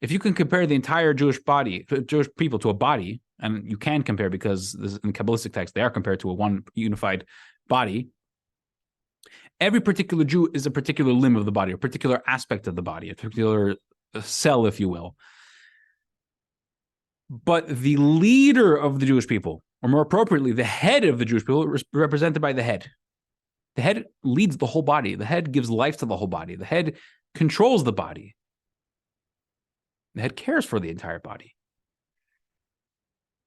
If you can compare the entire Jewish people to a body, and you can compare because in Kabbalistic text, they are compared to a one unified body, every particular Jew is a particular limb of the body, a particular aspect of the body, a particular cell, if you will. But the leader of the Jewish people, or more appropriately, the head of the Jewish people, is represented by the head. The head leads the whole body. The head gives life to the whole body. The head controls the body. The head cares for the entire body.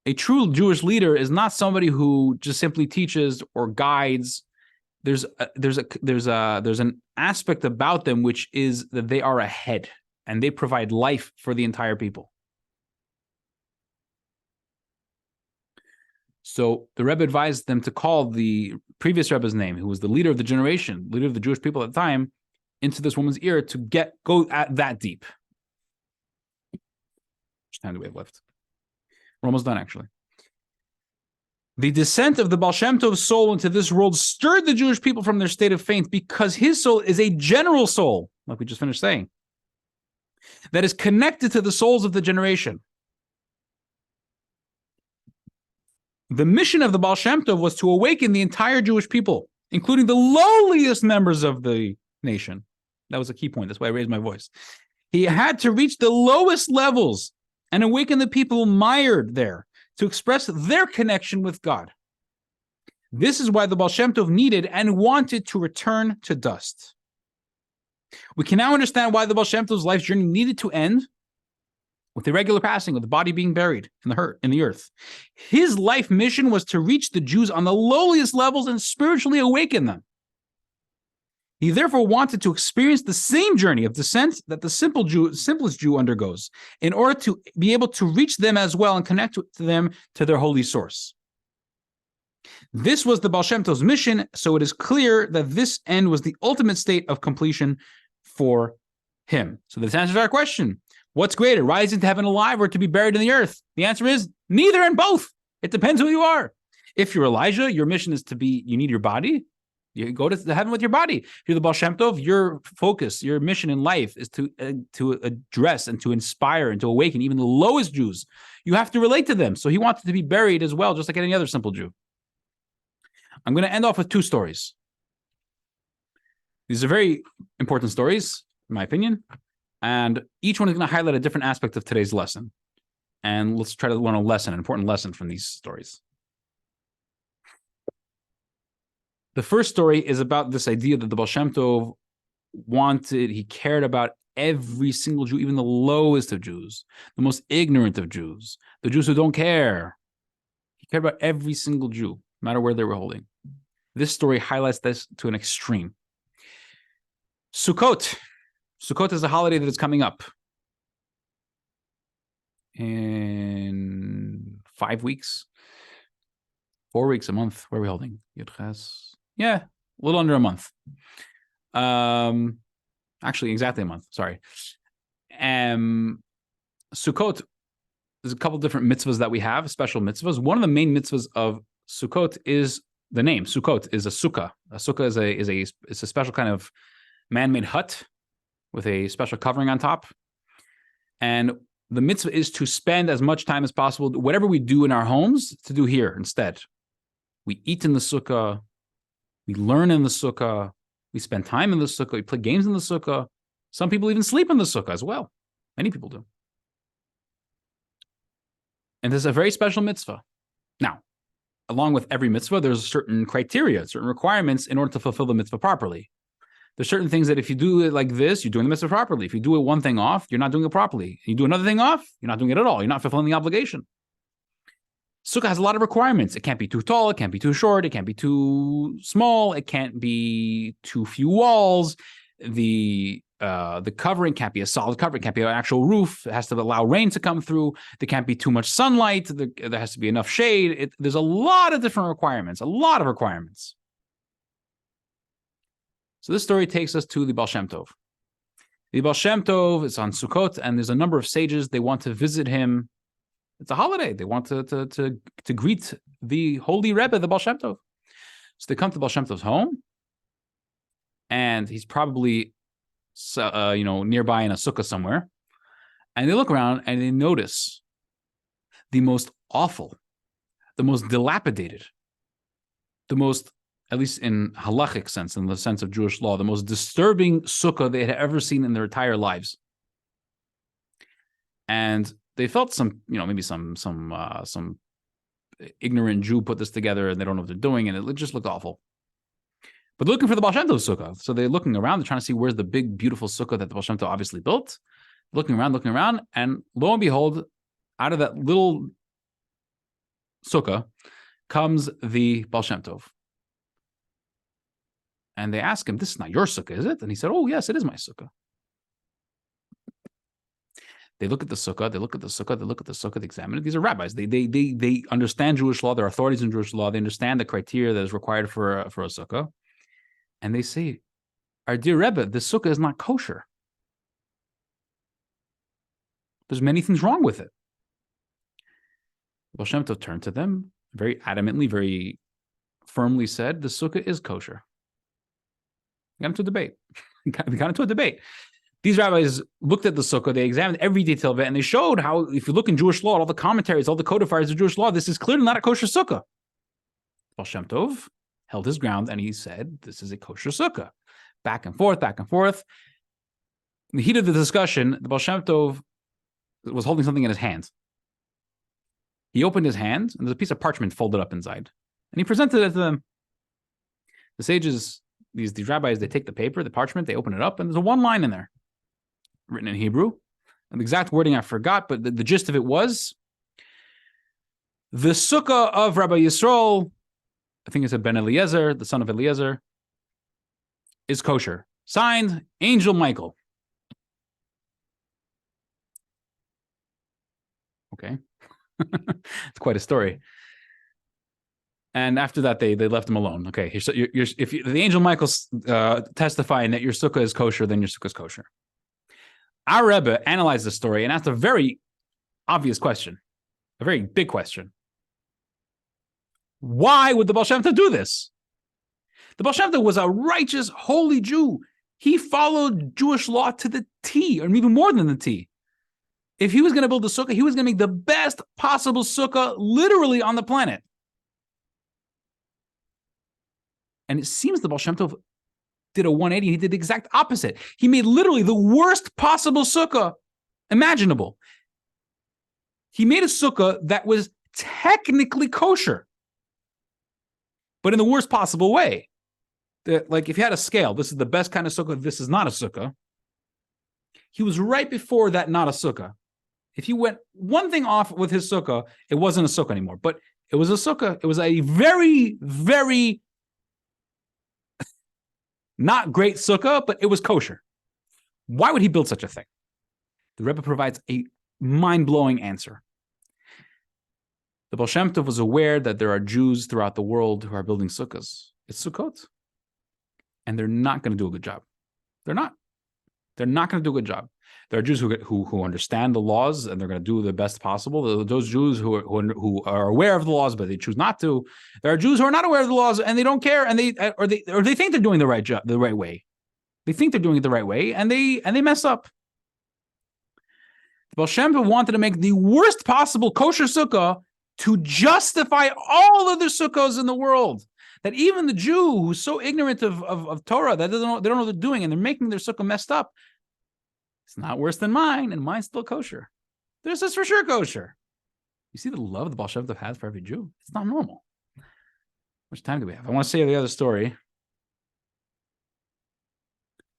A true Jewish leader is not somebody who just simply teaches or guides. There's an aspect about them which is that they are a head and they provide life for the entire people. So the Rebbe advised them to call the previous Rebbe's name, who was the leader of the generation, leader of the Jewish people at the time, into this woman's ear to go at that deep. Which time do we have left? We're almost done, actually. The descent of the Baal Shem Tov's soul into this world stirred the Jewish people from their state of faint because his soul is a general soul, like we just finished saying, that is connected to the souls of the generation. The mission of the Baal Shem Tov was to awaken the entire Jewish people, including the lowliest members of the nation. That was a key point. That's why I raised my voice. He had to reach the lowest levels and awaken the people mired there to express their connection with God. This is why the Baal Shem Tov needed and wanted to return to dust. We can now understand why the Baal Shem Tov's life's journey needed to end with the regular passing of the body being buried in the earth. His life mission was to reach the Jews on the lowliest levels and spiritually awaken them. He therefore wanted to experience the same journey of descent that the simplest Jew undergoes in order to be able to reach them as well and connect to them to their holy source. This was the Baal Shem Tov's mission, so it is clear that this end was the ultimate state of completion for him. So this answers our question. What's greater, rising to heaven alive or to be buried in the earth? The answer is neither and both. It depends who you are. If you're Elijah, your mission is you need your body. You go to heaven with your body. If you're the Baal Shem Tov, your focus, your mission in life is to address and to inspire and to awaken even the lowest Jews. You have to relate to them. So he wanted to be buried as well, just like any other simple Jew. I'm going to end off with two stories. These are very important stories, in my opinion. And each one is going to highlight a different aspect of today's lesson. And let's try to learn an important lesson from these stories. The first story is about this idea that the Baal Shem Tov he cared about every single Jew, even the lowest of Jews, the most ignorant of Jews, the Jews who don't care. He cared about every single Jew, no matter where they were holding. This story highlights this to an extreme. Sukkot. Sukkot is a holiday that is coming up in 5 weeks, 4 weeks, a month. Where are we holding? Yeah, a little under a month. Actually, exactly a month. Sorry. Sukkot, there's a couple different mitzvahs that we have, special mitzvahs. One of the main mitzvahs of Sukkot is the name. Sukkot is a sukkah. A sukkah is a special kind of man-made hut with a special covering on top. And the mitzvah is to spend as much time as possible, whatever we do in our homes, to do here instead. We eat in the sukkah, we learn in the sukkah, we spend time in the sukkah, we play games in the sukkah. Some people even sleep in the sukkah as well. Many people do. And this is a very special mitzvah. Now, along with every mitzvah, there's certain criteria, certain requirements in order to fulfill the mitzvah properly. There's certain things that if you do it like this, you're doing the mitzvah properly. If you do it one thing off, you're not doing it properly. You do another thing off, you're not doing it at all. You're not fulfilling the obligation. Sukkah has a lot of requirements. It can't be too tall. It can't be too short. It can't be too small. It can't be too few walls. The covering can't be a solid cover. It can't be an actual roof. It has to allow rain to come through. There can't be too much sunlight. There has to be enough shade. There's a lot of different requirements, a lot of requirements. So this story takes us to the Baal Shem Tov. The Baal Shem Tov is on Sukkot, and there's a number of sages. They want to visit him. It's a holiday. They want to greet the holy Rebbe, the Baal Shem Tov. So they come to Baal Shem Tov's home, and he's probably nearby in a sukkah somewhere. And they look around and they notice the most awful, the most dilapidated, the most, at least in halachic sense, in the sense of Jewish law, the most disturbing sukkah they had ever seen in their entire lives. And they felt maybe some ignorant Jew put this together and they don't know what they're doing, and it just looked awful. But looking for the Baal Shem Tov sukkah. So they're looking around, they're trying to see where's the big, beautiful sukkah that the Baal Shem Tov obviously built. Looking around, and lo and behold, out of that little sukkah comes the Baal Shem Tov. And they ask him, this is not your sukkah, is it? And he said, oh, yes, it is my sukkah. They look at the sukkah, they examine it. These are rabbis. They understand Jewish law. They're authorities in Jewish law. They understand the criteria that is required for a sukkah. And they say, our dear Rebbe, the sukkah is not kosher. There's many things wrong with it. Baal Shem Tov turned to them, very adamantly, very firmly said, the sukkah is kosher. We got into a debate. These rabbis looked at the sukkah, they examined every detail of it, and they showed how, if you look in Jewish law, all the commentaries, all the codifiers of Jewish law, this is clearly not a kosher sukkah. Baal Shem Tov held his ground, and he said, this is a kosher sukkah. Back and forth. In the heat of the discussion, the Baal Shem Tov was holding something in his hand. He opened his hand, and there's a piece of parchment folded up inside. And he presented it to them. The sages, these rabbis, they take the paper, the parchment, they open it up, and there's a one line in there, written in Hebrew. And the exact wording I forgot, but the gist of it was, the sukkah of Rabbi Yisrael, I think it said Ben Eliezer, the son of Eliezer, is kosher. Signed, Angel Michael. Okay. It's quite a story. And after that, they left him alone. Okay, if the Angel Michael's testifying that your sukkah is kosher, then your sukkah is kosher. Our Rebbe analyzed the story and asked a very obvious question, a very big question. Why would the Baal Shem Tov do this? The Baal Shem Tov was a righteous, holy Jew. He followed Jewish law to the T, or even more than the T. If he was going to build a sukkah, he was going to make the best possible sukkah literally on the planet. And it seems the Baal Shem Tov did a 180. He did the exact opposite. He made literally the worst possible sukkah imaginable. He made a sukkah that was technically kosher, but in the worst possible way. Like if you had a scale, this is the best kind of sukkah, this is not a sukkah. He was right before that, not a sukkah. If you went one thing off with his sukkah, it wasn't a sukkah anymore, but it was a sukkah. It was a very, very not great sukkah, but it was kosher. Why would he build such a thing? The Rebbe provides a mind-blowing answer. The Baal Shem Tov was aware that there are Jews throughout the world who are building sukkahs. It's Sukkot. And they're not going to do a good job. They're not. They're not going to do a good job. There are Jews who understand the laws and they're going to do the best possible. Those Jews who are aware of the laws but they choose not to. There are Jews who are not aware of the laws and they don't care and they think they're doing the right job, the right way. They think they're doing it the right way and they mess up. The Baal Shem Tov wanted to make the worst possible kosher sukkah to justify all other sukkahs in the world. That even the Jew who's so ignorant of Torah that they don't know what they're doing and they're making their sukkah messed up, it's not worse than mine, and mine's still kosher. This is for sure kosher. You see the love the Baal Shem Tov has for every Jew? It's not normal. How much time do we have? I want to say the other story.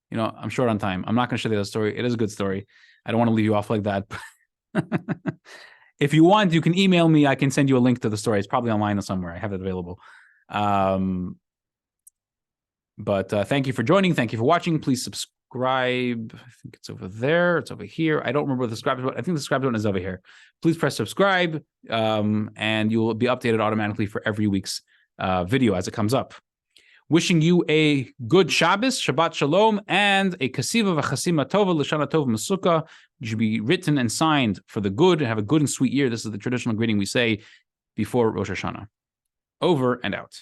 You know, I'm short on time. I'm not going to show the other story. It is a good story. I don't want to leave you off like that. If you want, you can email me. I can send you a link to the story. It's probably online somewhere. I have it available. But thank you for joining. Thank you for watching. Please subscribe. I think it's over there. It's over here. I don't remember what the subscribe button. I think the subscribe button is over here. Please press subscribe, and you will be updated automatically for every week's video as it comes up. Wishing you a good Shabbos, Shabbat Shalom, and a Kasiva v'Chasima Tova L'Shana Tov Masukah. You should be written and signed for the good and have a good and sweet year. This is the traditional greeting we say before Rosh Hashanah. Over and out.